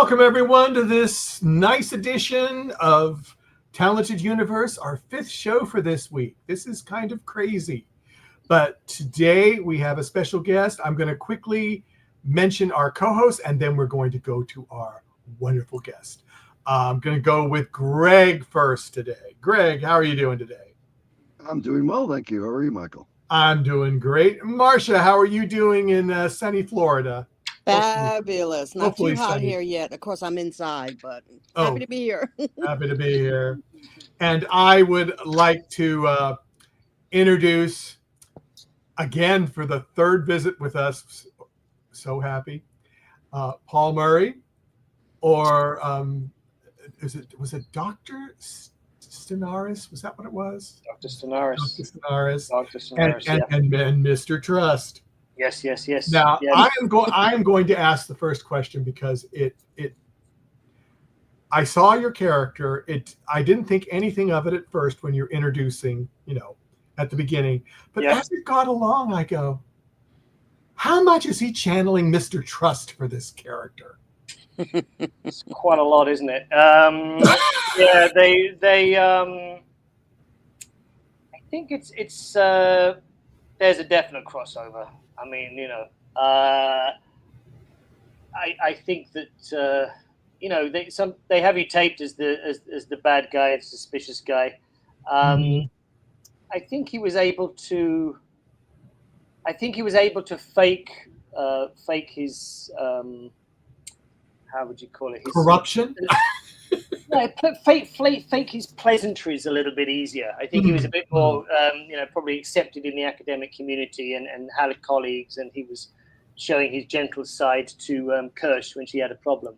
Welcome, everyone, to this nice edition of Talented Universe, our fifth show for this week. This is kind of crazy, but today we have a special guest. I'm going to quickly mention our co-host, and then we're going to go to our wonderful guest. I'm going to go with Greg first today. Greg, how are you doing today? I'm doing well, thank you. How are you, Michael? I'm doing great. Marcia, how are you doing in sunny Florida? Fabulous. Not Hopefully too hot sunny. here yet. Of course, I'm inside, but happy to be here. Happy to be here. And I would like to introduce, again, for the third visit with us, so happy, Paul Murray, or was it Dr. Stenaris? Was that what it was? Dr. Stenaris. Dr. Stenaris. Dr. Stenaris, and Mr. Trust. Yes. Now, yes. I am going to ask the first question because I saw your character. I didn't think anything of it at first when you're introducing, at the beginning. But as it got along, I go, how much is he channeling Mr. Trust for this character? It's quite a lot, isn't it? They I think it's there's a definite crossover. I mean, I think that they have you taped as the bad guy, the suspicious guy. I think he was able to. I think he was able to fake his. How would you call it? His corruption. Fake his pleasantries a little bit easier. I think he was a bit more, probably accepted in the academic community and had colleagues, and he was showing his gentle side to Kirsch when she had a problem.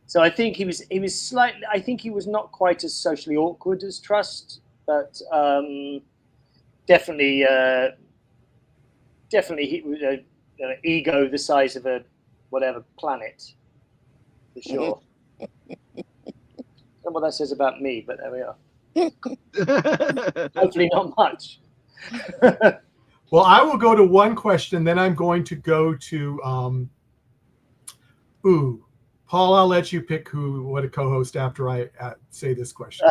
So I think he was slightly. I think he was not quite as socially awkward as Trust, but definitely he was an ego the size of a whatever planet, for sure. I don't know what that says about me, but there we are. Hopefully not much. Well, I will go to one question, then I'm going to go to Paul, I'll let you pick what a co-host after I say this question.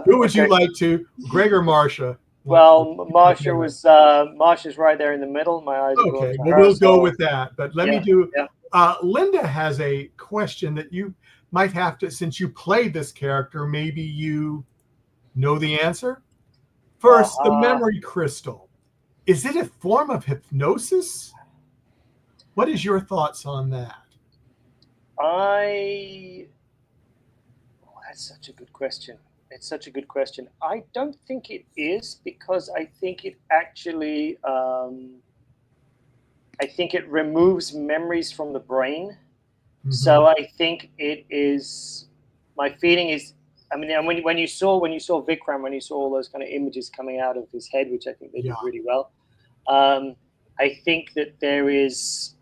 Who would you like to, Greg or Marcia? Well, Marcia's right there in the middle. My eyes are okay. Well, we'll go with that. But let me do. Yeah. Linda has a question that you might have to, since you played this character, maybe you know the answer. First, the memory crystal. Is it a form of hypnosis? What is your thoughts on that? That's such a good question. It's such a good question. I don't think it is, because I think it actually, I think it removes memories from the brain. Mm-hmm. So I think it is. My feeling is, I mean, when you saw Vikram, when you saw all those kind of images coming out of his head, which I think they did really well. I think that there is,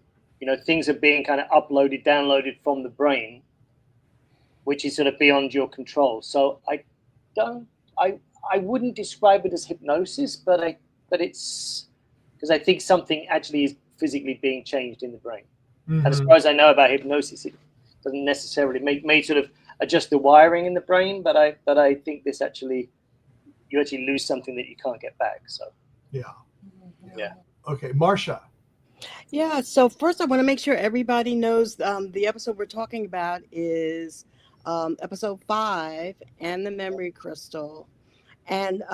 things are being kind of uploaded, downloaded from the brain, which is sort of beyond your control. So I wouldn't describe it as hypnosis, but it's because I think something actually is physically being changed in the brain. Mm-hmm. And as far as I know about hypnosis, it doesn't necessarily may sort of adjust the wiring in the brain, but I think you actually lose something that you can't get back. So yeah. Okay, Marcia. Yeah. So first, I want to make sure everybody knows the episode we're talking about is episode 5 and the memory crystal. And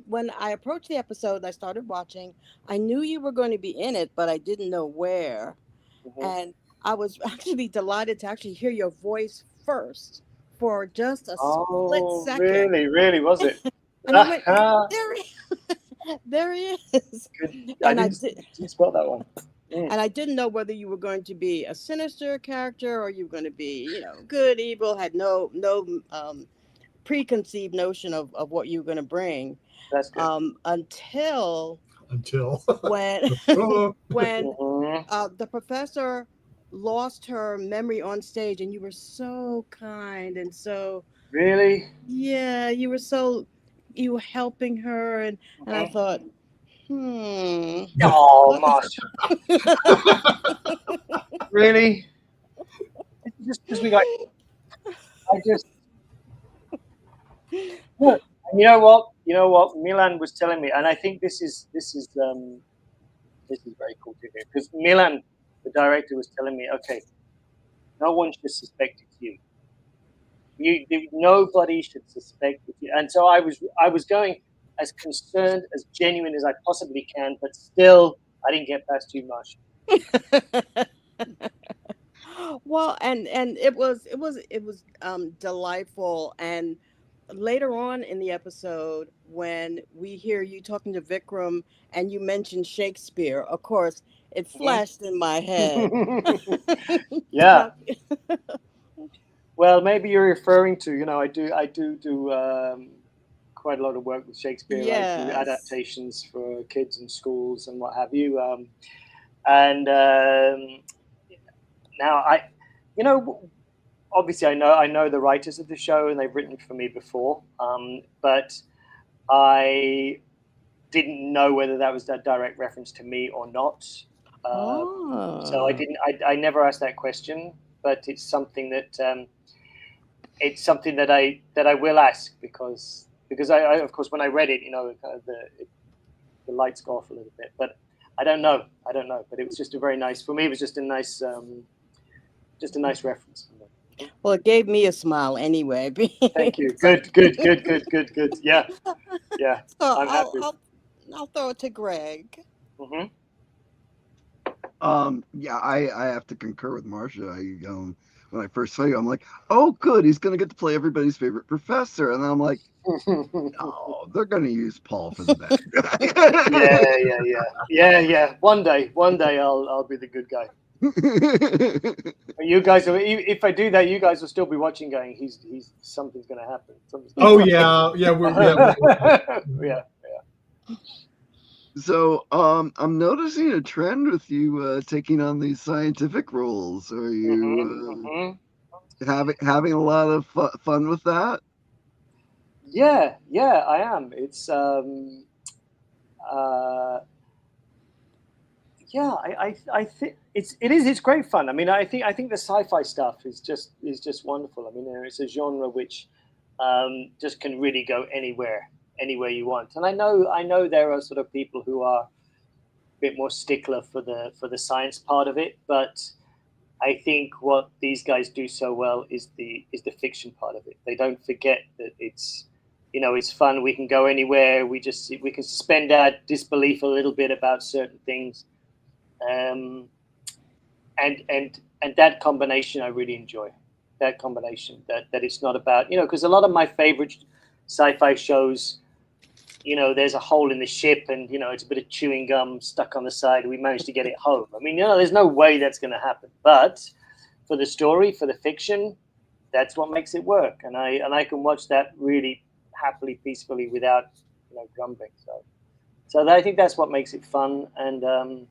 when I approached the episode, I started watching. I knew you were going to be in it, but I didn't know where. Mm-hmm. And I was actually delighted to actually hear your voice first for just a split second. Really, was it? And I went, there he is. Good. I didn't spell that one. And I didn't know whether you were going to be a sinister character or you were going to be, good, evil, had no preconceived notion of what you were going to bring. That's good. Until when the professor lost her memory on stage, and you were so kind and so really, you were helping her, and I thought, oh, Marcia. Really? just because we got. I just. Look, and you know what? Milan was telling me, and I think this is very cool to hear, because Milan, the director, was telling me, okay, no one should suspect it's you. Nobody should suspect it's you. And so I was going as concerned, as genuine as I possibly can, but still I didn't get past too much. Well, and it was delightful. And later on in the episode, when we hear you talking to Vikram and you mentioned Shakespeare, of course, it flashed in my head. Yeah. Well, maybe you're referring to, I do quite a lot of work with Shakespeare. Yes. I do adaptations for kids and schools and what have you. Now obviously I know the writers of the show, and they've written for me before, but I didn't know whether that was a direct reference to me or not. So I never asked that question, but it's something that I will ask, because I of course when I read it, the lights go off a little bit, but I don't know, but it was just for me it was just a nice reference. Well, it gave me a smile anyway. Thank you. Good. Yeah. So I'm happy. I'll throw it to Greg. Yeah, I have to concur with Marcia. When I first saw you, I'm like, oh, good, he's going to get to play everybody's favorite professor. And I'm like, no, they're going to use Paul for the bad guy. Yeah. One day I'll be the good guy. You guys, if I do that, you guys will still be watching, going, he's something's going to happen. Yeah. So, I'm noticing a trend with you taking on these scientific roles. Are you having a lot of fun with that? Yeah, I am. It's I think it's great fun. I mean, I think the sci-fi stuff is just wonderful. I mean, it's a genre which just can really go anywhere you want. And I know there are sort of people who are a bit more stickler for the science part of it, but I think what these guys do so well is the fiction part of it. They don't forget that it's fun. We can go anywhere. We can suspend our disbelief a little bit about certain things. And that combination I really enjoy. That combination that it's not about, because a lot of my favorite sci-fi shows, there's a hole in the ship and it's a bit of chewing gum stuck on the side. We managed to get it home. I mean, there's no way that's going to happen. But for the story, for the fiction, that's what makes it work. And I can watch that really happily, peacefully, without grumbling. So I think that's what makes it fun. And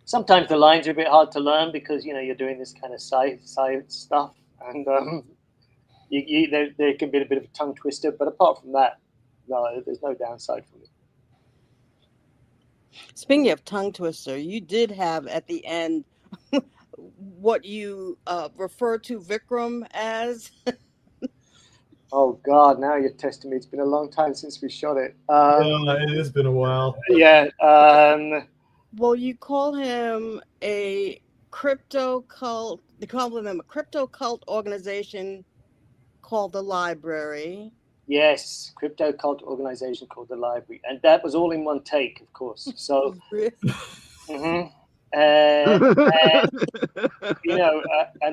sometimes the lines are a bit hard to learn because you're doing this kind of science stuff, and there can be a bit of a tongue twister. But apart from that, no, there's no downside for me. Speaking of tongue twister, you did have at the end what you refer to Vikram as. Oh God! Now you're testing me. It's been a long time since we shot it. It has been a while. Yeah. Well, you call him a crypto cult. They call them a crypto cult organization called the Library. Yes, crypto cult organization called the Library, and that was all in one take, of course. So, and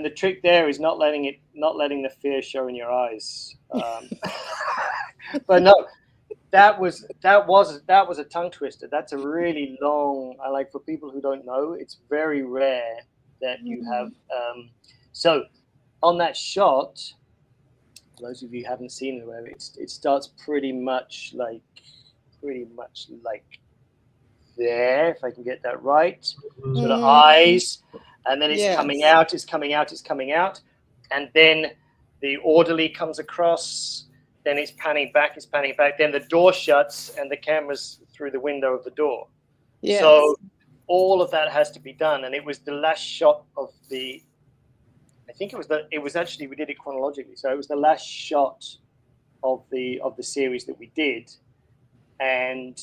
the trick there is not letting the fear show in your eyes. But no, that was a tongue twister. That's a really long. For people who don't know, it's very rare that you have. So, on that shot. For those of you who haven't seen it, it starts pretty much like there, if I can get that right. Sort of eyes, and then it's coming out, and then the orderly comes across, then it's panning back, then the door shuts and the camera's through the window of the door. Yes. So all of that has to be done, and it was the last shot of the I think it was actually, we did it chronologically. So it was the last shot of the series that we did. And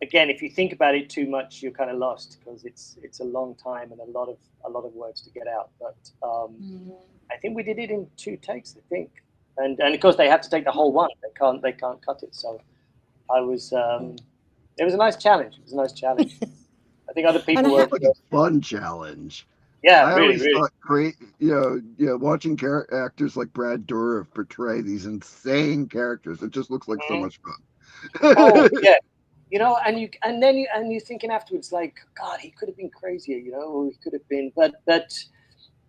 again, if you think about it too much, you're kind of lost, because it's a long time and a lot of words to get out. But I think we did it in 2 takes, I think. And of course they have to take the whole one. They can't cut it. So I was it was a nice challenge. I think other people were like a fun challenge. Yeah, I really, always really. thought great, watching actors like Brad Dourif portray these insane characters. It just looks like so much fun. Oh yeah, and you're thinking afterwards, like, God, he could have been crazier, or he could have been, but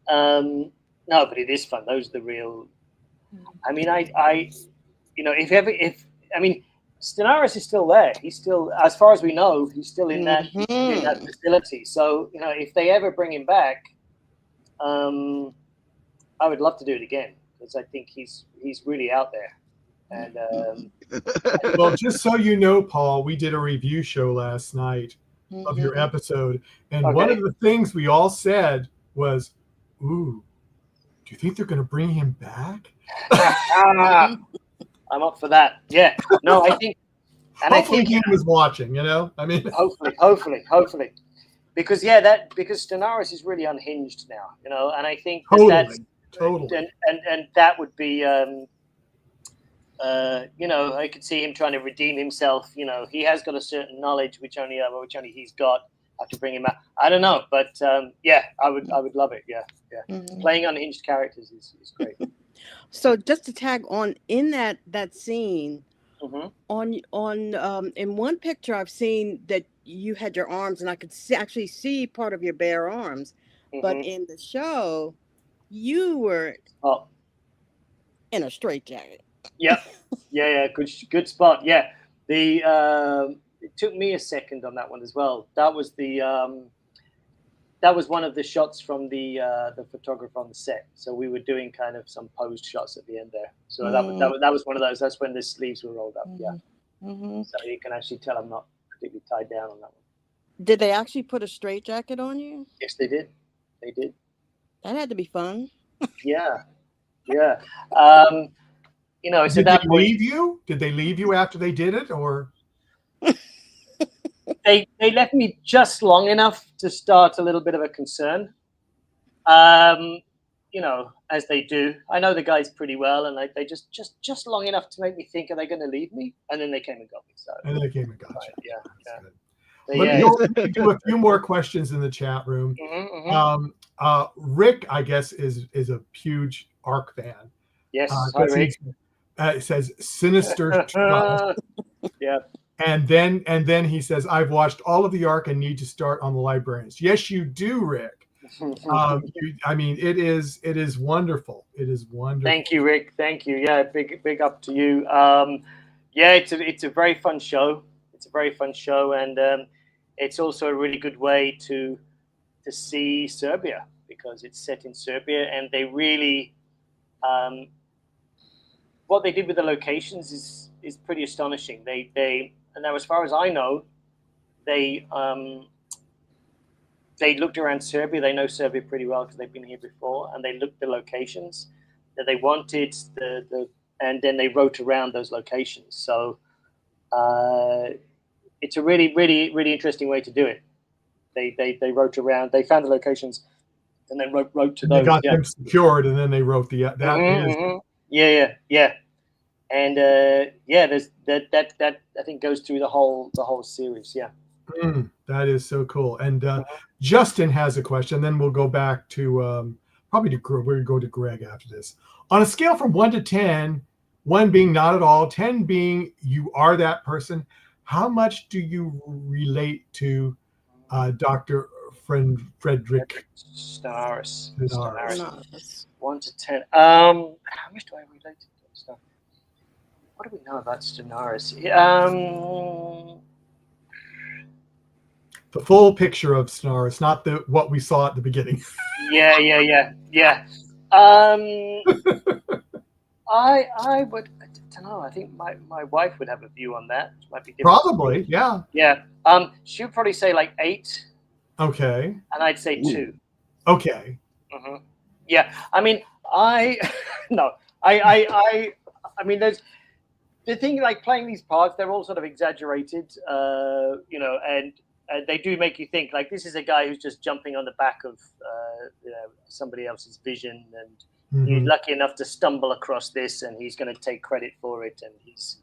no, but it is fun. Those are the real. I mean, Stenaris is still there. He's still, as far as we know, he's still in that facility. So, if they ever bring him back, I would love to do it again, because I think he's really out there. And well, just so you know, Paul, we did a review show last night of your episode, and one of the things we all said was, "Ooh, do you think they're going to bring him back?" I'm up for that. Yeah. No, I think. And hopefully I think he was watching. I mean, hopefully, because Stenaris is really unhinged now. And I think totally. And that would be, I could see him trying to redeem himself. He has got a certain knowledge which only he's got. I have to bring him out. I don't know, but yeah, I would love it. Yeah. Playing unhinged characters is great. So just to tag on in that scene, on in one picture I've seen that you had your arms, and I could actually see part of your bare arms, but in the show, you were in a straitjacket. Yep. Yeah. Good spot. Yeah. It took me a second on that one as well. That was one of the shots from the photographer on the set. So we were doing kind of some posed shots at the end there. So that was one of those. That's when the sleeves were rolled up. Yeah. So you can actually tell I'm not particularly tied down on that one. Did they actually put a straitjacket on you? Yes, they did. That had to be fun. Yeah. It's did at that they point. leave you? Did they leave you after they did it, or? They left me just long enough to start a little bit of a concern, as they do. I know the guys pretty well, and they just long enough to make me think, are they going to leave me? And then they came and got me. So and they came and got you. Yeah. Let me do a few more questions in the chat room. Rick, I guess, is a huge ARC fan. Yes, hi, Rick. It says sinister. Yeah. And then he says, I've watched all of the ARC and need to start on the Librarians. Yes, you do, Rick. It is wonderful. It is wonderful. Thank you, Rick. Thank you. Yeah, big up to you. It's a very fun show. And it's also a really good way to see Serbia, because it's set in Serbia, and they really what they did with the locations is pretty astonishing. And now, as far as I know, they looked around Serbia. They know Serbia pretty well because they've been here before, and they looked at the locations that they wanted, and then they wrote around those locations. So it's a really, really, really interesting way to do it. They wrote around. They found the locations, and then wrote to those. They got them secured, and then they wrote the that. Yeah. And there's that I think goes through the whole series. Yeah. That is so cool. And Justin has a question. Then we'll go back to probably to Greg. We're gonna go to Greg after this. On a scale from 1 to 10, 1 being not at all, 10 being you are that person, how much do you relate to Dr. Frederick Stenaris? 1 to 10. How much do I relate to stuff? What do we know about Stenaris? The full picture of Stenaris, not what we saw at the beginning. Yeah. I don't know. I think my wife would have a view on that. It might be different. Probably, yeah. Yeah. She would probably say like 8. Okay. And I'd say 2. Okay. Yeah, I mean, I mean, there's the thing, like playing these parts, they're all sort of exaggerated, and they do make you think. Like, this is a guy who's just jumping on the back of somebody else's vision, and he's lucky enough to stumble across this, and he's going to take credit for it, and he's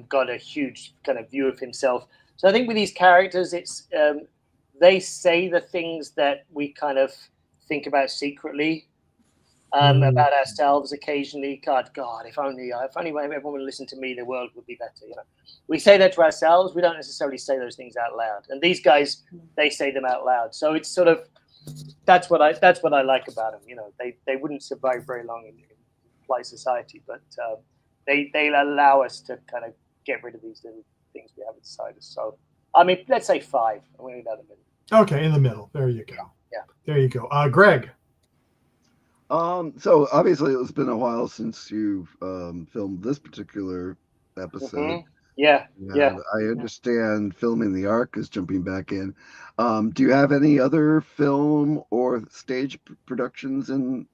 got a huge kind of view of himself. So I think with these characters, it's they say the things that we kind of think about secretly about ourselves occasionally. God, if only everyone would listen to me, the world would be better. We say that to ourselves. We don't necessarily say those things out loud. And these guys, they say them out loud. So it's sort of that's what I like about them. They wouldn't survive very long in polite society, but they allow us to kind of get rid of these little things we have inside us. So I mean, let's say 5. I'm going to go down the middle. Okay, in the middle. There you go. Yeah. There you go. Greg. So obviously it's been a while since you've filmed this particular episode. Yeah. I understand filming the Ark is jumping back in. Do you have any other film or stage productions in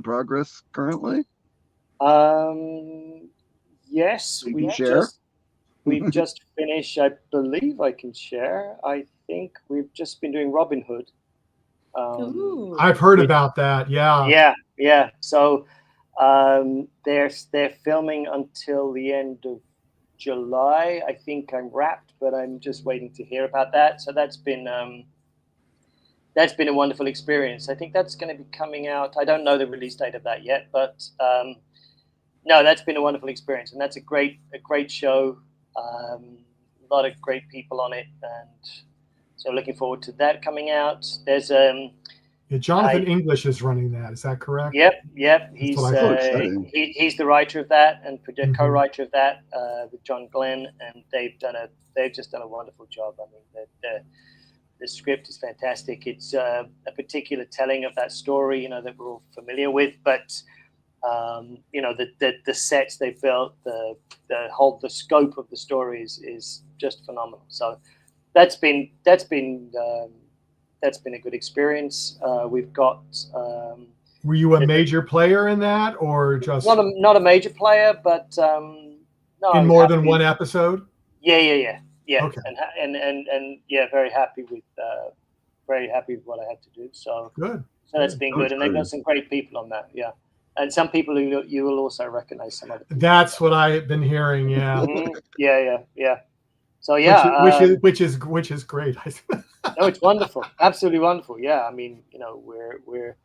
progress currently? Yes, we've just finished. I believe I can share. I think we've just been doing Robin Hood. I've heard about that. Yeah. So they're filming until the end of July. I think I'm wrapped, but I'm just waiting to hear about that. So that's been a wonderful experience. I think that's going to be coming out. I don't know the release date of that yet, but no, that's been a wonderful experience, and that's a great show. A lot of great people on it, and so looking forward to that coming out. There's Jonathan English is running that. Is that correct? Yep. He's the writer of that and co-writer of that with John Glenn, and they've just done a wonderful job. I mean, the script is fantastic. It's a particular telling of that story, that we're all familiar with, but the sets they built, the scope of the story is just phenomenal. So that's been a good experience. We've got. Were you a major player in that, or just not a major player, but no, in more than one episode? Yeah. Okay. And yeah, very happy with what I had to do. So good. So that's been good, and they've got some great people on that. Yeah. And some people who you will also recognize some other people. That's what I've been hearing. Yeah. Yeah. So yeah, which is great. No, it's wonderful, absolutely wonderful. Yeah, I mean, we're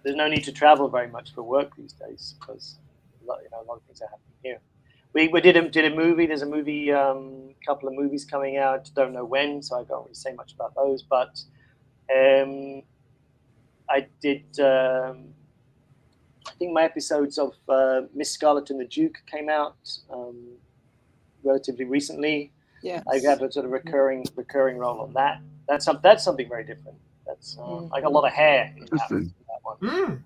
there's no need to travel very much for work these days because a lot of things are happening here. We did a movie. There's a movie, couple of movies coming out. Don't know when, so I can't really say much about those. But I did. I think my episodes of Miss Scarlet and the Duke came out relatively recently. Yeah, I have a sort of recurring role on that. That's something very different. That's I got a lot of hair in that one.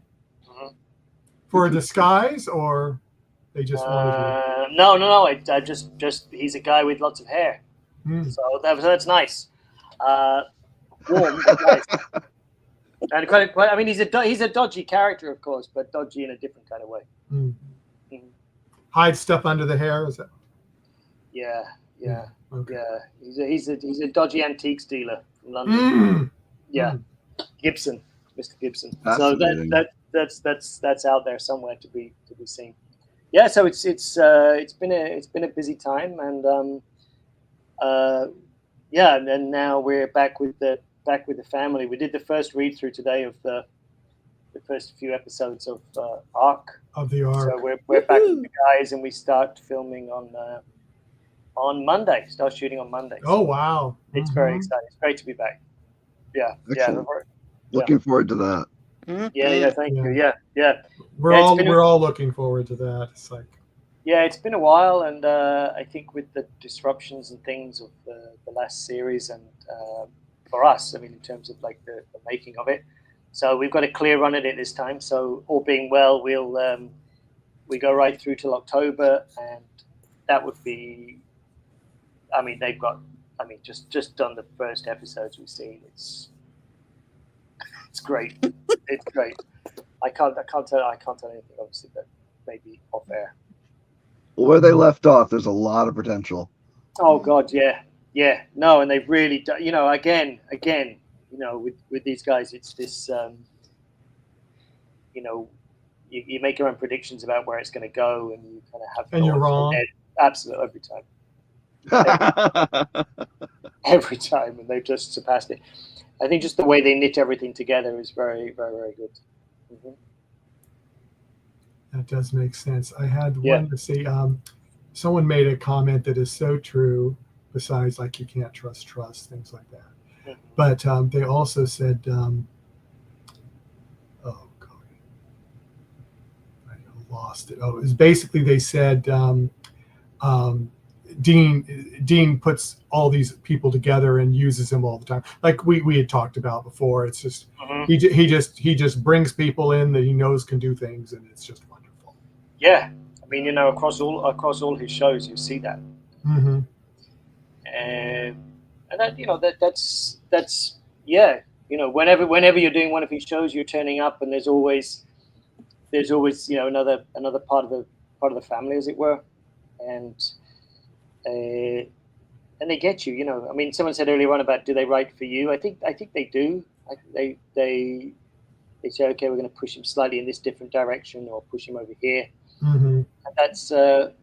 For a disguise, or they just wanted you? No. I just he's a guy with lots of hair. So that's nice. Warm, but nice. And quite. I mean, he's a dodgy character, of course, but dodgy in a different kind of way. Hide stuff under the hair, is that? Yeah. Okay. Yeah. He's a dodgy antiques dealer from London. Yeah, Gibson, Mr. Gibson. So that's out there somewhere to be seen. Yeah. So it's been a busy time, and and now we're back with the family. We did the first read through today of the first few episodes of Ark. Of the Ark. So we're back with the guys, and we start filming on Monday. Start shooting on Monday. Oh wow! It's very exciting. It's great to be back. Yeah. Excellent. Looking forward to that. Yeah. Thank you. Yeah. We're all looking forward to that. It's like. Yeah, it's been a while, and I think with the disruptions and things of the last series, and for us, I mean, in terms of like the making of it, so we've got a clear run at it this time. So all being well, we'll we go right through till October, and that would be. I mean, they've got. I mean, just on the first episodes we've seen, It's great. It's great. I can't tell anything, obviously, but maybe off air. Well, where they left off, there's a lot of potential. Oh God, yeah. No, and they've really done. Again, with these guys, it's this. You make your own predictions about where it's going to go, and you kind of have. And you're wrong. Absolutely, every time, and they've just surpassed it. I think just the way they knit everything together is very, very, very good. Mm-hmm. That does make sense. I had one to say, someone made a comment that is so true, besides like you can't trust, things like that. Mm-hmm. But they also said, oh God, I lost it. Oh, it was basically they said, Dean puts all these people together and uses them all the time, like we had talked about before. It's just he just brings people in that he knows can do things, and it's just wonderful. Yeah, I mean, across all his shows, you see that. Mm-hmm. And that that's whenever you're doing one of his shows, you're turning up, and there's always another part of the family, as it were, and they get you. I mean, someone said earlier on about, do they write for you? I think they do. They say, okay, we're going to push him slightly in this different direction, or push him over here. Mm-hmm. And that's so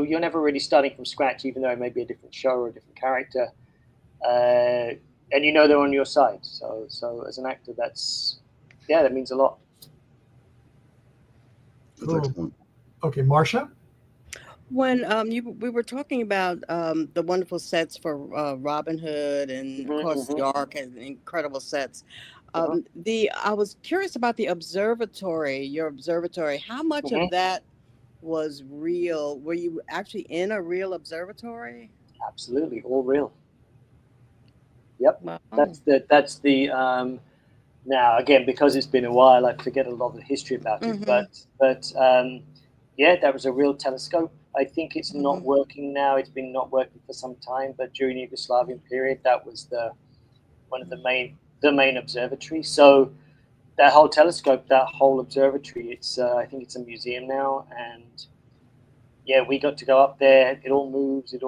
you're never really starting from scratch, even though it may be a different show or a different character, and they're on your side. So as an actor, that means a lot. Cool. Okay, Marcia. When we were talking about the wonderful sets for Robin Hood, and of course York has incredible sets. I was curious about the observatory, your observatory. How much of that was real? Were you actually in a real observatory? Absolutely, all real. Yep. Wow. That's the now again, because it's been a while, I forget a lot of the history about it. But that was a real telescope. I think it's not working now. It's been not working for some time, but during the Yugoslavian period, that was one of the main observatory. So that whole telescope, that whole observatory, I think it's a museum now, and we got to go up there. It all moves. It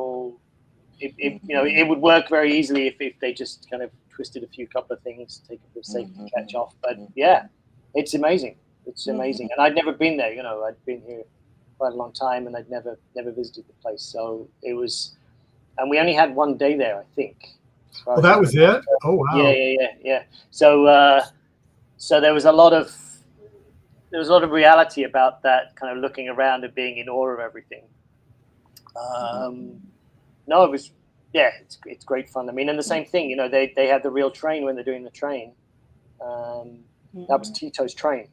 would work very easily if they just kind of twisted a couple of things, take a bit of safety catch off. But it's amazing. It's amazing, and I'd never been there. I'd been here quite a long time, and I'd never visited the place. So it was, and we only had one day there, I think. Well, that was it. Oh wow. Yeah. So there was a lot of reality about that, kind of looking around and being in awe of everything. No, it was, it's great fun. I mean, and the same thing, they had the real train when they're doing the train. That was Tito's train.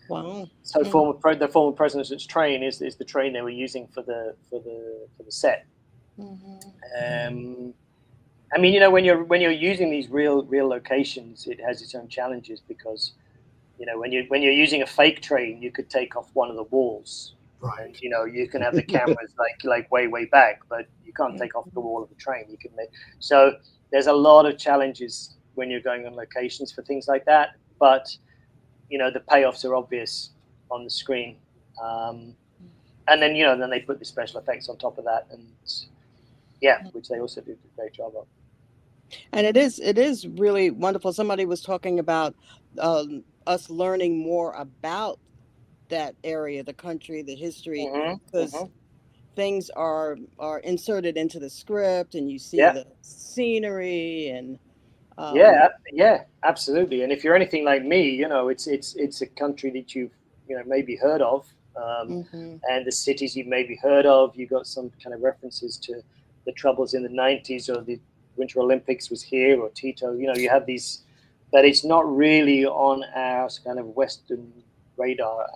Wow. So the former president's train is the train they were using for the set. I mean, when you're using these real locations, it has its own challenges, because when you're using a fake train, you could take off one of the walls. Right. And, you can have the cameras like way back, but you can't take off the wall of the train. So there's a lot of challenges when you're going on locations for things like that. But the payoffs are obvious on the screen, and then then they put the special effects on top of that, and which they also do a great job of. And it is really wonderful. Somebody was talking about us learning more about that area, the country, the history, because things are inserted into the script, and you see the scenery and. Absolutely. And if you're anything like me, it's a country that you've maybe heard of, and the cities you've maybe heard of. You got some kind of references to the troubles in the 90s, or the Winter Olympics was here, or Tito. You have these, but it's not really on our kind of Western radar.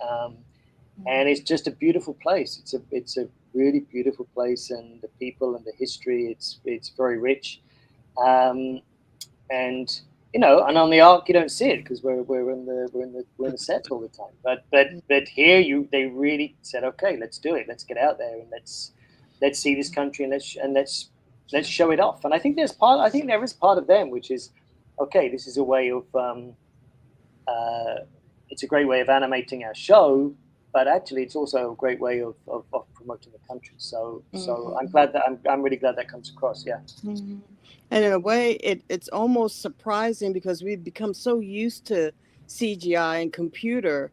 And it's just a beautiful place. It's a really beautiful place, and the people and the history. It's very rich. And and on the Ark you don't see it, because we're in the set all the time. But here they really said, okay, let's do it. Let's get out there, and let's see this country, and let's show it off. And I think there is part of them which is, okay, this is a way of it's a great way of animating our show, but actually it's also a great way of promoting the country. So I'm glad that I'm really glad that comes across. Yeah. Mm-hmm. And in a way, it's almost surprising because we've become so used to CGI and computer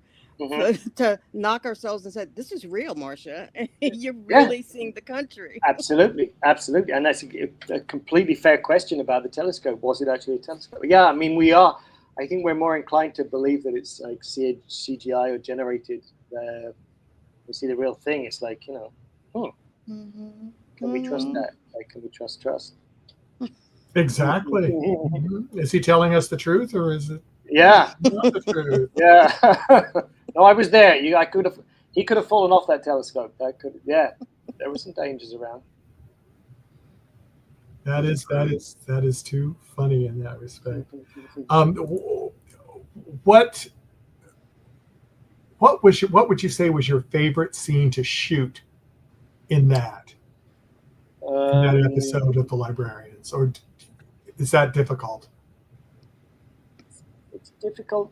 to knock ourselves and say, "This is real, Marcia. You're really seeing the country." Absolutely. And that's a completely fair question about the telescope. Was it actually a telescope? Yeah, I mean, I think we're more inclined to believe that it's like CGI or generated. We see the real thing. It's like, can we trust that? Like, can we trust? Exactly. Is he telling us the truth, or is it? Yeah. Not the truth? Yeah. No, I was there. He could have fallen off that telescope. There were some dangers around. That is too funny in that respect. What would you say was your favorite scene to shoot in that episode of The Librarians, or is that difficult? It's difficult.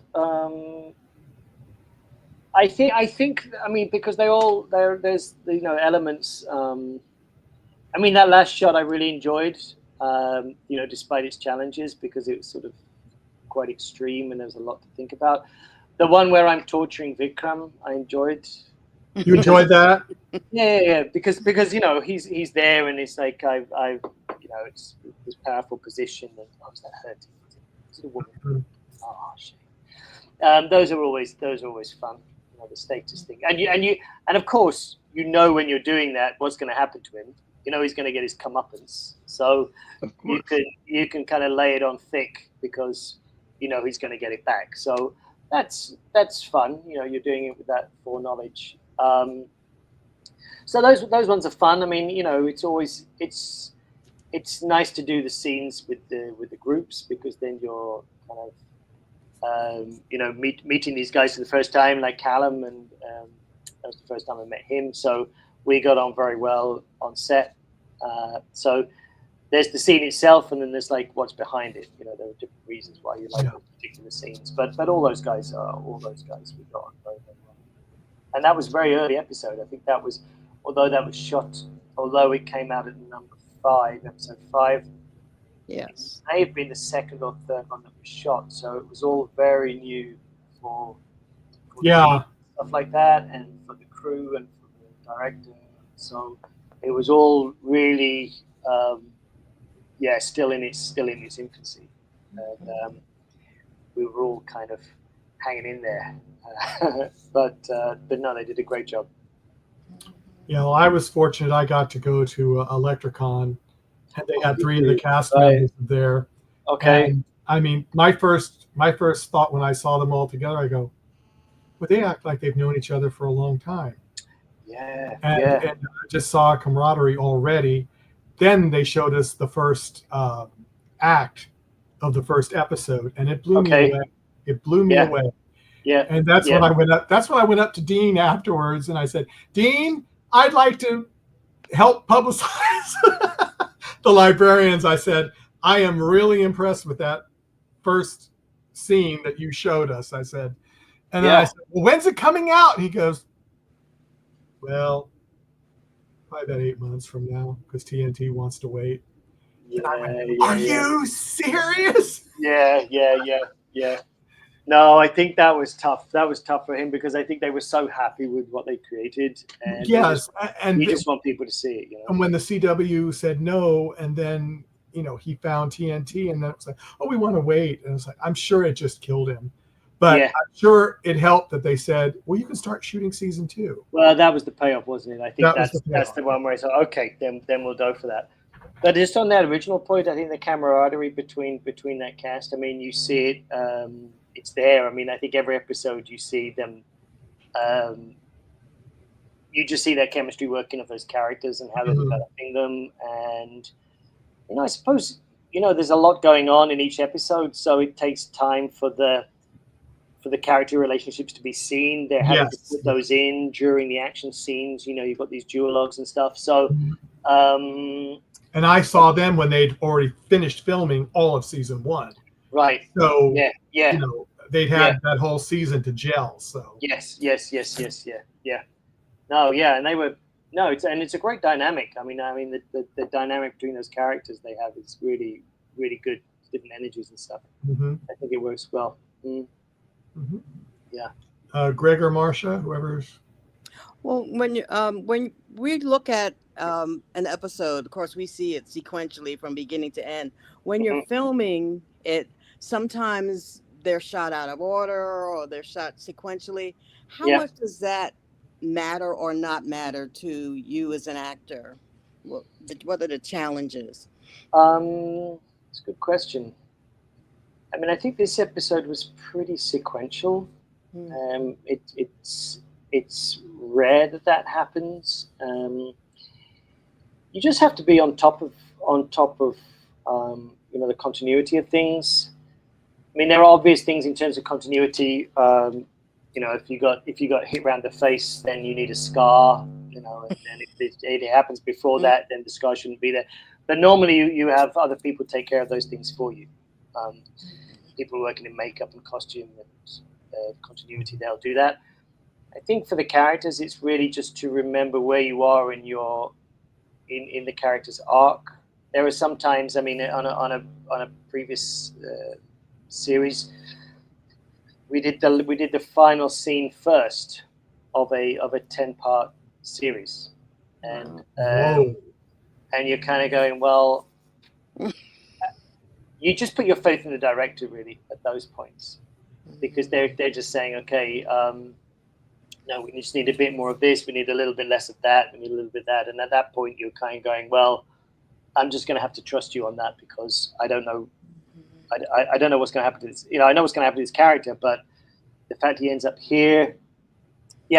I think. I mean, because there's elements. I mean, that last shot I really enjoyed. Despite its challenges, because it was sort of quite extreme and there was a lot to think about. The one where I'm torturing Vikram, I enjoyed. You enjoyed that? Yeah. Because he's there and it's like it's this powerful position and is that hurting? Is it a woman? Oh shame. Those are always fun. The status thing, and of course when you're doing that, what's going to happen to him. He's going to get his comeuppance. So you can kind of lay it on thick because he's going to get it back. So that's fun. You're doing it with that foreknowledge. So those ones are fun. I mean, it's always it's nice to do the scenes with the groups because then you're kind of meeting these guys for the first time, like Callum, and that was the first time I met him. So we got on very well on set. So there's the scene itself, and then there's like what's behind it. There are different reasons why you like those particular scenes. But all those guys we got on very, very well. And that was a very early episode. I think that was, although it came out at episode 5. Yes. It may have been the second or third one that was shot. So it was all very new for stuff like that, and for the crew and for the director. So it was all really, still in its infancy, and we were all kind of hanging in there. But no, they did a great job. Well, I was fortunate. I got to go to Electricon, and they had 3 of the cast members there. Okay. And, I mean, my first thought when I saw them all together, I go, well, they act like they've known each other for a long time. Yeah. And I just saw a camaraderie already. Then they showed us the first act of the first episode, and it blew me away. It blew me away. Yeah. And that's when I went up. That's when I went up to Dean afterwards, and I said, Dean, I'd like to help publicize The Librarians. I said, I am really impressed with that first scene that you showed us. I said, and then I said, well, when's it coming out? And he goes, well, probably about 8 months from now, because TNT wants to wait. Are you serious? Yeah. No, I think that was tough. That was tough for him because I think they were so happy with what they created. And you just want people to see it. And when the CW said no, and then he found TNT, and then it was like, oh, we want to wait. And it's like, I'm sure it just killed him. But I'm sure it helped that they said, well, you can start shooting season 2. Well, that was the payoff, wasn't it? I think that's the one where I said, okay, then we'll go for that. But just on that original point, I think the camaraderie between that cast, I mean, you see it, it's there. I mean, I think every episode you see them, you just see that chemistry working of those characters and how they're developing them. And, I suppose, there's a lot going on in each episode, so it takes time for the character relationships to be seen. They're having to put those in during the action scenes. You've got these duologues and stuff. So, and I saw them when they'd already finished filming all of season 1. Right. So, they'd had that whole season to gel. So yes, yeah. No, yeah, and they were it's a great dynamic. I mean, the dynamic between those characters they have is really, really good. Different energies and stuff. Mm-hmm. I think it works well. Mm-hmm. Yeah. Greg or Marcia, whoever's. Well, when we look at an episode, of course, we see it sequentially from beginning to end. When you're filming it, sometimes they're shot out of order or they're shot sequentially. How much does that matter or not matter to you as an actor? What are the challenges? It's a good question. I mean, I think this episode was pretty sequential. It's rare that happens. You just have to be on top of the continuity of things. I mean, there are obvious things in terms of continuity. If you got hit around the face, then you need a scar. And if it happens before that, then the scar shouldn't be there. But normally you have other people take care of those things for you. People working in makeup and costume and continuity, they'll do that. I think for the characters, it's really just to remember where you are in the character's arc. There are sometimes, I mean, on a previous series, we did the final scene first of a 10-part series, and you're kind of going, well, you just put your faith in the director really at those points, because they're just saying, okay, no, we just need a bit more of this, we need a little bit less of that, we need a little bit of that, and at that point you're kind of going, well, I'm just going to have to trust you on that, because I don't know. I don't know what's going to happen to this. I know what's going to happen to this character, but the fact he ends up here,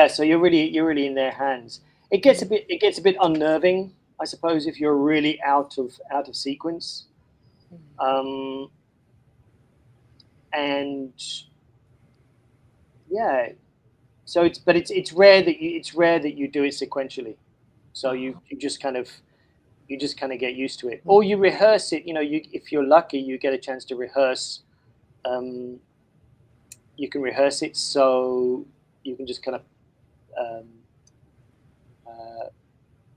so you're really in their hands. It gets a bit unnerving, I suppose, if you're really out of sequence. So it's rare that you do it sequentially. So you just kind of get used to it, or you rehearse it. If you're lucky, you get a chance to rehearse. You can rehearse it, so you can just kind of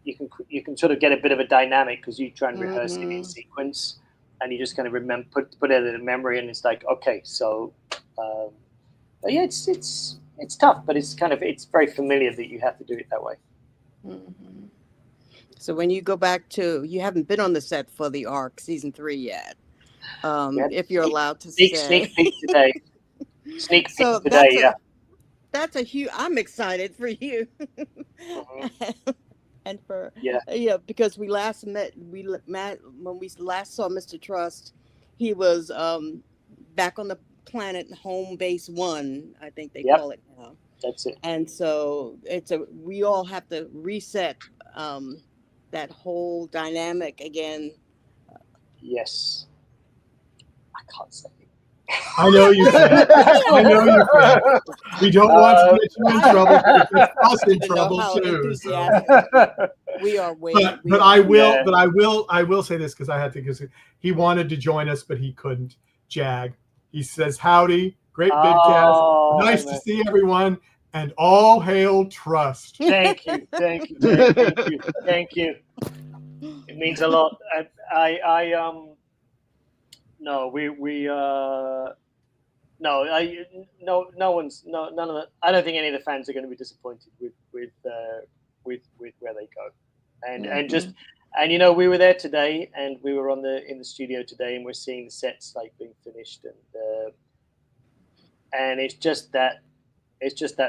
you can sort of get a bit of a dynamic, because you try and rehearse it in sequence, and you just kind of remember put it in memory, and it's like, okay, so but yeah, it's tough, but it's very familiar that you have to do it that way. So when you go back to, you haven't been on the set for the arc season 3 yet, if you're allowed to say. Sneak peek today. Sneak peek today, That's a huge. I'm excited for you. And for because we last met when we last saw Mr. Trust, he was back on the planet Home Base 1, I think they call it now. That's it. And so we all have to reset that whole dynamic again. Yes. I can't say. I know you can. I know you can. We don't want to get you in trouble, but it gets us in trouble too. So. We are waiting. But I will say this, because he wanted to join us, but he couldn't. Jag. He says, howdy, great big cast. Nice to see everyone, and all hail Trust. Thank you. It means a lot. No one's none of the. I don't think any of the fans are going to be disappointed with where they go, and we were there today, and we were in the studio today, and we're seeing the sets being finished, and it's just that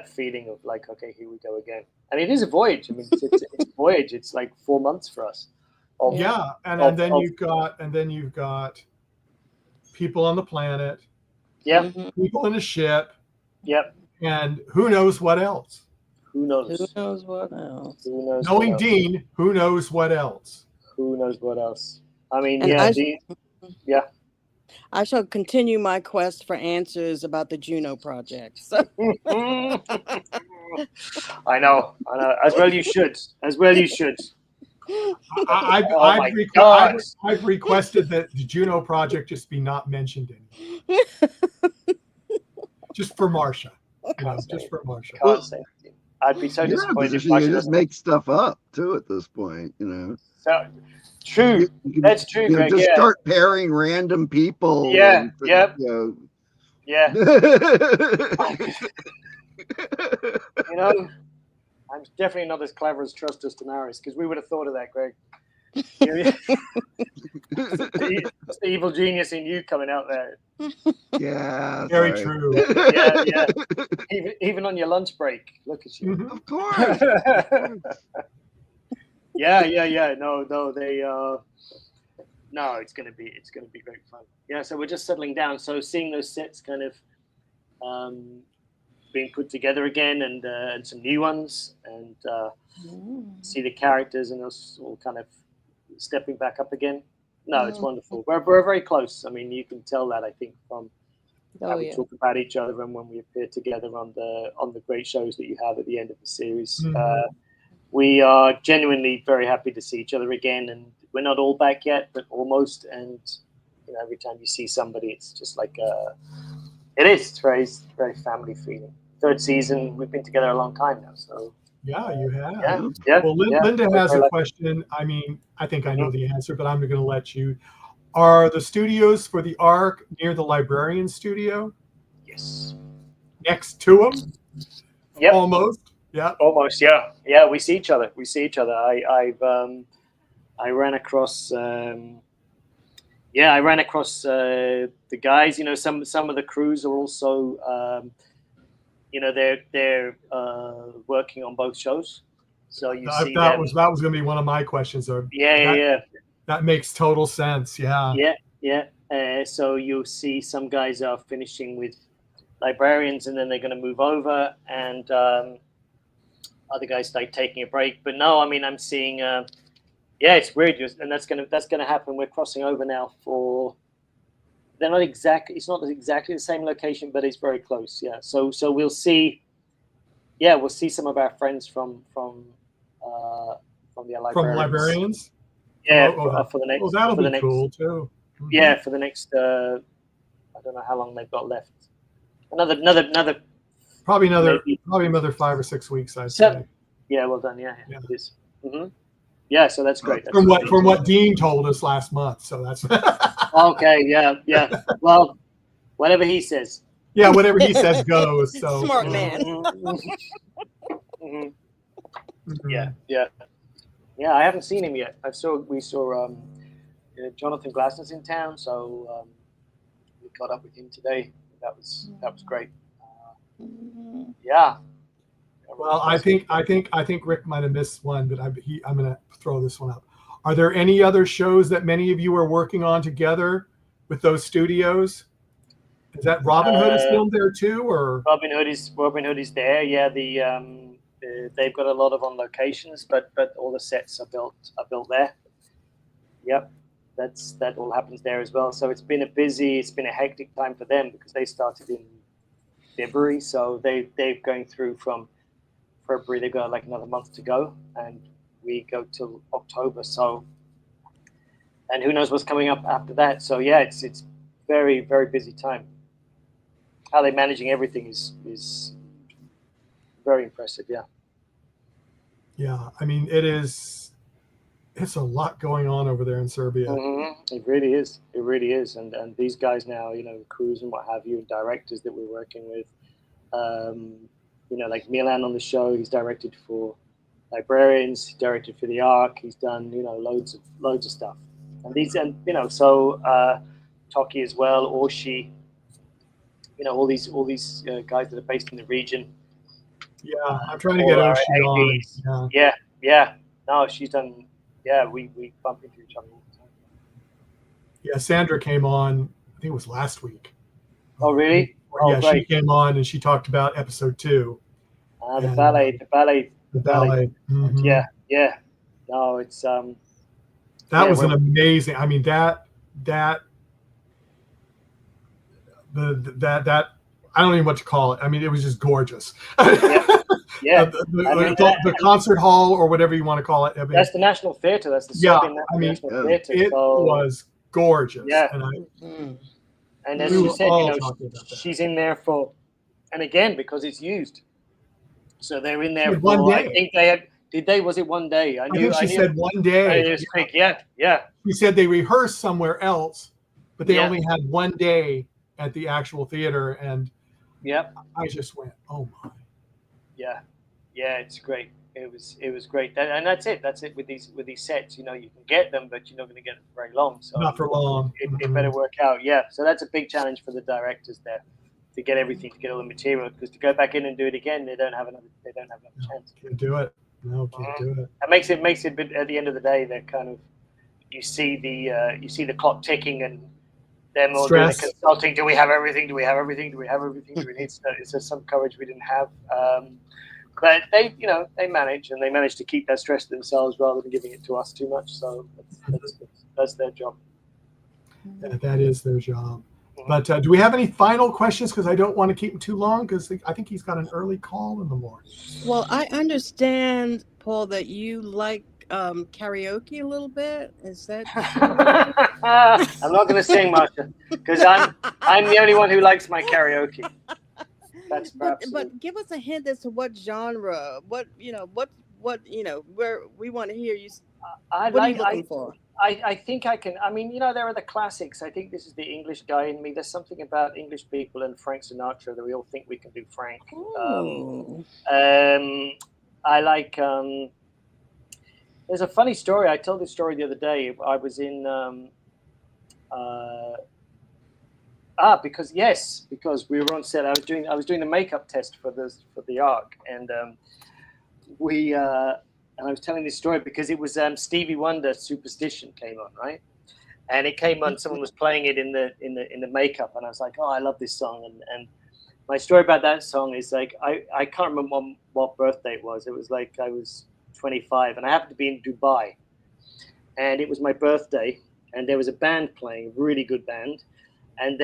feeling of okay, here we go again, and it is a voyage. I mean, it's a voyage. It's 4 months for us. And then you've got people on the planet. Yep. People in a ship. Yep. And who knows what else? Who knows what else? Knowing Dean, who knows what else? Who knows what else? I mean, and Dean. I shall continue my quest for answers about the Juno project. So. I know. As well you should. I've requested that the Juno project just be not mentioned anymore. just for Marcia. Can't say Just for Marcia. Can't say anything. I'd be so You're in a disappointed if position Marcia you just doesn't. make stuff up too at this point, So true. You can, That's true, Greg. just Yeah. start pairing random people. Yeah, and, yep. Yeah. I'm definitely not as clever as Trustus Damaris, because we would have thought of that, Greg. It's the evil genius in you coming out there. Yeah, Very sorry. true. Yeah. Even on your lunch break, look at you. Of course. Yeah. No, they no, it's gonna be great fun. Yeah, so we're just settling down. So seeing those sets kind of being put together again, and some new ones, and see the characters and us all kind of stepping back up again. No, it's wonderful. We're very close. I mean, you can tell that, I think, from how we talk about each other and when we appear together on the great shows that you have at the end of the series. We are genuinely very happy to see each other again, and we're not all back yet, but almost. And every time you see somebody, it's just like it's very family feeling. Third season, we've been together a long time now, so. Yeah, you have. Yeah. Well, Linda has a question. I mean, I think I know the answer, but I'm going to let you. Are the studios for the Ark near the Librarian studio? Yes. Next to them? Yep. Almost. Yeah. Almost. Yeah. Yeah. We see each other. I ran across. I ran across the guys. Some of the crews are also. They're working on both shows, so you see that was going to be one of my questions. Though. Yeah. That makes total sense. Yeah. Yeah. So you'll see some guys are finishing with Librarians, and then they're going to move over, and other guys start taking a break. But no, I mean, I'm seeing. It's weird, and that's gonna happen. We're crossing over now for. They're not exactly. It's not exactly the same location, but it's very close. Yeah. So we'll see. Yeah, we'll see some of our friends from the Librarians. From Librarians. Yeah, for the next. Well, that'll be cool too. Mm-hmm. Yeah, for the next. I don't know how long they've got left. Another. Probably another 5 or 6 weeks. I'd say. Yeah, well done. Yeah. It is. Mm-hmm. Yeah, so that's great. From what Dean told us last month, so that's. Okay. Yeah. Well, whatever he says. Yeah, whatever he says goes. So smart man. Yeah. I haven't seen him yet. We saw Jonathan Glasner's in town, so we caught up with him today. That was great. Yeah. Well, I think Rick might have missed one, but I'm going to throw this one up. Are there any other shows that many of you are working on together with those studios? Is that Robin Hood is filmed there too, or Robin Hood is there? Yeah, they've got a lot of on locations, but all the sets are built there. Yep, that all happens there as well. So it's been a hectic time for them because they started in February, so they're going through from February. They've got like another month to go, and we go till October. So, and who knows what's coming up after that? So yeah, it's very, very busy time. How they're managing everything is very impressive. Yeah. Yeah, I mean it's a lot going on over there in Serbia. Mm-hmm. It really is, and these guys now, crews and what have you, and directors that we're working with. Like Milan on the show, he's directed for Librarians, he's directed for the Ark, he's done, loads of stuff. And Toki as well, Orshi, all these guys that are based in the region. Yeah, I'm trying to get Oshi on. Yeah. No, she's done. Yeah, we bump into each other all the time. Yeah, Sandra came on, I think it was last week. Oh, really? Yeah, great. She came on and she talked about episode 2. The ballet. The ballet. Mm-hmm. Yeah. No, it's that was an amazing. I mean that I don't even know what to call it. I mean, it was just gorgeous. Yeah. The concert hall or whatever you want to call it. I mean, that's the National Theatre. That's the Serbian National Theatre. It was gorgeous. Yeah. And as you said, she's in there for and again because it's used. So they're in there for one day. I think they had. Did they? Was it one day? I think she said one day. It was quick. Yeah. She said they rehearsed somewhere else, but they Yeah. only had one day at the actual theater, and I just went, oh my. Yeah, it's great. It was great, and that's it. That's it with these sets. You know, you can get them, but you're not going to get them for very long. So Not for long. It better work out. Yeah, so that's a big challenge for the directors there to get everything, to get all the material, because to go back in and do it again, they don't have another chance. Can't do it. No, can't do it. It makes it. But at the end of the day, they're kind of you see the clock ticking and. Them all doing the consulting. Do we have everything? Do we have everything? Do we have everything? Do we need? Is there some coverage we didn't have? But they manage, and they manage to keep that stress to themselves rather than giving it to us too much. So that's their job. That is their job. But do we have any final questions? Because I don't want to keep him too long, because I think he's got an early call in the morning. Well, I understand, Paul, that you like karaoke a little bit. Is that I'm not going to sing, Marsha, because I'm the only one who likes my karaoke. That's but give us a hint as to what genre, what where we want to hear you. What are you looking for? I think I can. I mean, there are the classics. I think this is the English guy in me. There's something about English people and Frank Sinatra that we all think we can do Frank. I like. There's a funny story. I told this story the other day. I was in. Because we were on set. I was doing the makeup test for the Ark, and and I was telling this story because it was Stevie Wonder Superstition came on, right? And it came on. Someone was playing it in the makeup, and I was like, oh, I love this song. And my story about that song is like I can't remember what birthday it was. It was like I was 25, and I happened to be in Dubai, and it was my birthday, and there was a band playing, a really good band, and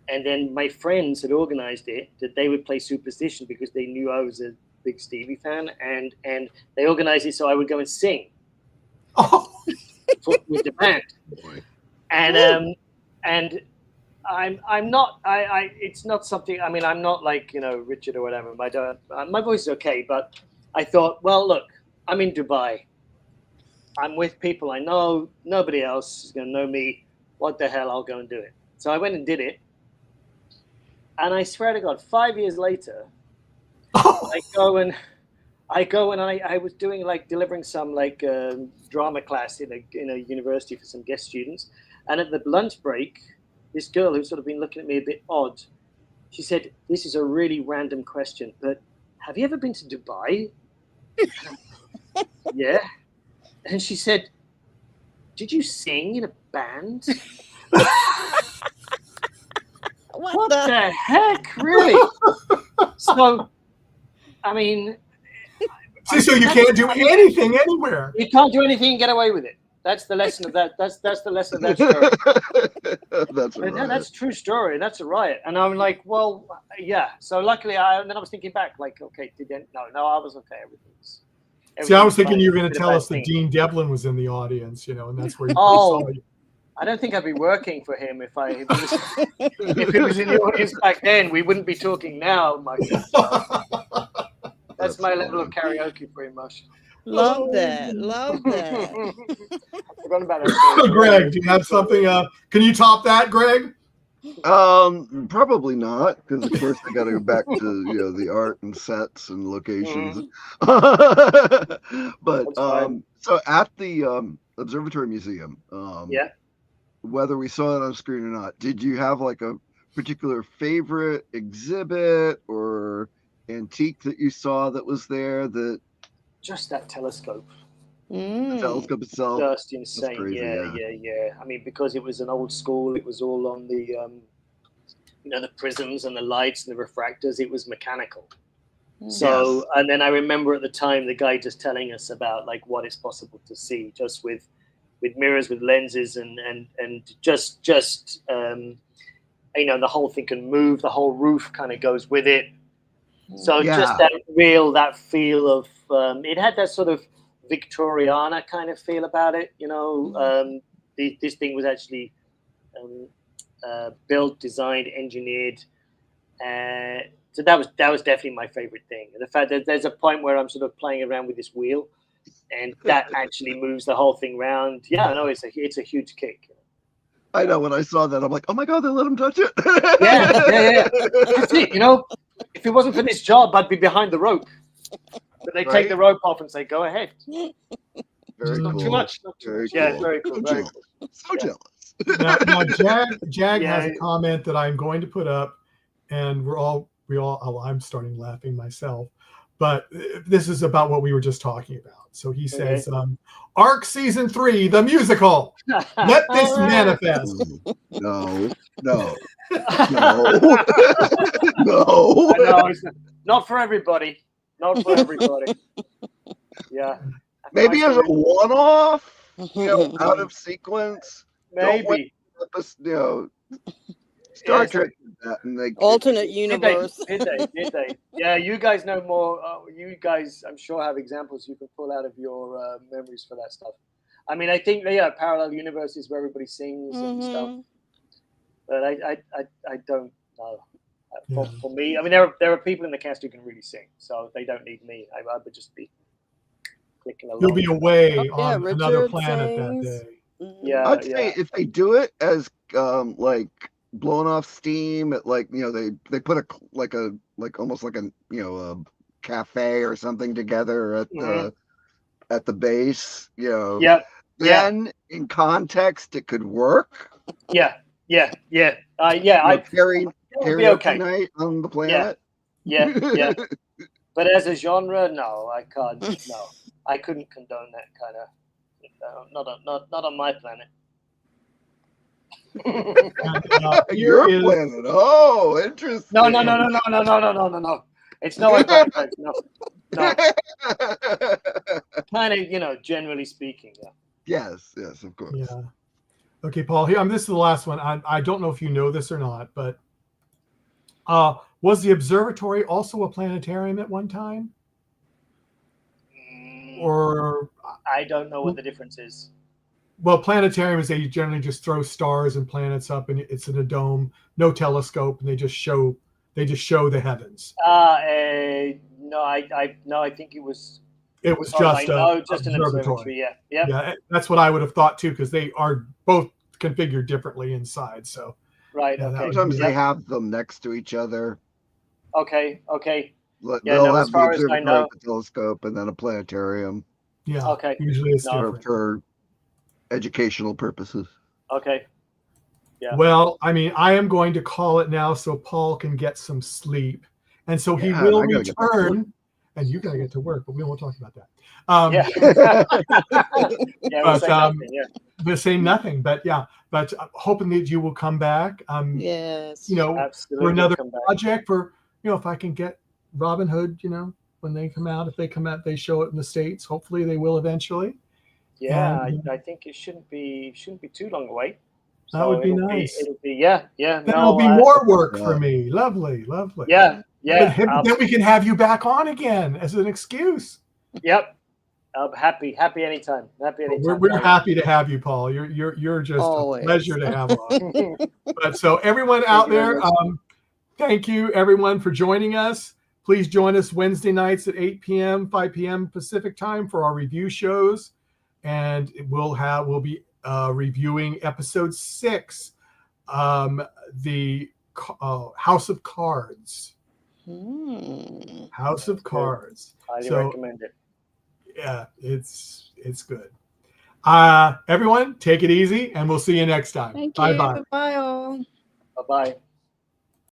and then my friends had organized it that they would play Superstition because they knew I was a big Stevie fan, and they organized it so I would go and sing with the band, and I'm not. It's not something. I mean, I'm not like Richard or whatever. My voice is okay, but I thought, well, look, I'm in Dubai. I'm with people I know. Nobody else is going to know me. What the hell? I'll go and do it. So I went and did it, and I swear to God, 5 years later, I go and I was doing delivering some drama class in a university for some guest students, and at the lunch break. This girl who's sort of been looking at me a bit odd, she said, this is a really random question, but have you ever been to Dubai? Yeah. And she said, did you sing in a band? What the heck, really? So, I mean... So you can't do anything anywhere. You can't do anything and get away with it. That's the lesson of that. That's the lesson of that story. That's a riot. That's a true story. That's a riot. And I'm like, well, yeah. So luckily, then I was thinking back, okay, no, I was okay. Everything's See, I was thinking you were going to tell us that Dean Devlin was in the audience, and that's where you saw you. I don't think I'd be working for him if it was in the audience back then. We wouldn't be talking now, Mike. That's my level of karaoke, pretty much. Love that. I forgot about it. Greg, do you have something? Can you top that, Greg? Probably not, because of course I got to go back to the art and sets and locations. But so at the Observatory Museum, whether we saw it on screen or not, did you have a particular favorite exhibit or antique that you saw that was there? That just that telescope. The telescope itself, just insane. Crazy, yeah. I mean, because it was an old school, it was all on the the prisms and the lights and the refractors. It was mechanical. So, and then I remember at the time the guy just telling us about what is possible to see just with mirrors, with lenses, and just the whole thing can move. The whole roof kind of goes with it. So just that feel of it had that sort of Victoriana kind of feel about it. This thing was actually built, designed, engineered. So that was definitely my favorite thing. And the fact that there's a point where I'm sort of playing around with this wheel, and that actually moves the whole thing round. Yeah, no, it's a huge kick. I know, when I saw that, I'm like, oh my God, they let him touch it. Yeah. That's it, if it wasn't for this job, I'd be behind the rope. But they take the rope off and say, go ahead. Very Not cool. too much. Not too much. Yeah, very cool. So jealous. Now Jag has a comment that I'm going to put up, and I'm starting laughing myself, but this is about what we were just talking about. So he says, Arc Season 3, the musical. Let this manifest. No. No. It's not for everybody. Not for everybody. Yeah. Maybe as a one-off, out of sequence. Maybe. Star Trek did that, and they alternate universe. Did they? Yeah, you guys know more. You guys, I'm sure, have examples you can pull out of your memories for that stuff. I mean, I think parallel universes where everybody sings and stuff. But I don't know. For me, I mean, there are people in the cast who can really sing, so they don't need me. I would just be clicking along. You'll be away on another planet that day. Yeah, I'd say if they do it as like blown off steam at they put almost like a cafe or something together at the base, then in context it could work. Carry okay tonight on the planet. Yeah. But as a genre, no, I can't. No, I couldn't condone that kind of. Not on my planet. Your planet. Oh, interesting. No. It's no way back. No. Kind of, generally speaking. Yeah. Yes, of course. Yeah. Okay, Paul. Here, this is the last one. I don't know if you know this or not, but was the observatory also a planetarium at one time? Or I don't know what the difference is. Well, planetarium is they generally just throw stars and planets up, and it's in a dome, no telescope, and they just show the heavens. No, I think it was. It was just an observatory. Yeah. That's what I would have thought too, because they are both configured differently inside. So right. Yeah, okay. Sometimes they have them next to each other. Okay. They'll have the observatory, the telescope, and then a planetarium. Yeah. Okay. Usually it's different. For educational purposes. Okay. Yeah. Well, I mean, I am going to call it now so Paul can get some sleep, and so he will return. And you gotta get to work, but we won't talk about that. But say nothing. But hoping that you will come back. Yes. For another project. For if I can get Robin Hood, when they come out, if they come out, they show it in the States. Hopefully, they will eventually. Yeah, I think it shouldn't be too long away. So that would be nice. It'll be yeah. That'll be more work for me. Lovely. Yeah. Then we can have you back on again as an excuse. Yep. I'm happy anytime. We're happy to have you, Paul. You're just always a pleasure to have on. But so everyone out there, thank you everyone for joining us. Please join us Wednesday nights at 8 p.m., 5 p.m. Pacific time for our review shows, and we'll be reviewing episode 6, the House of Cards. House of Cards. Highly recommend it. Yeah, it's good. Everyone, take it easy, and we'll see you next time. Thank you. Bye-bye. Bye all. Bye-bye.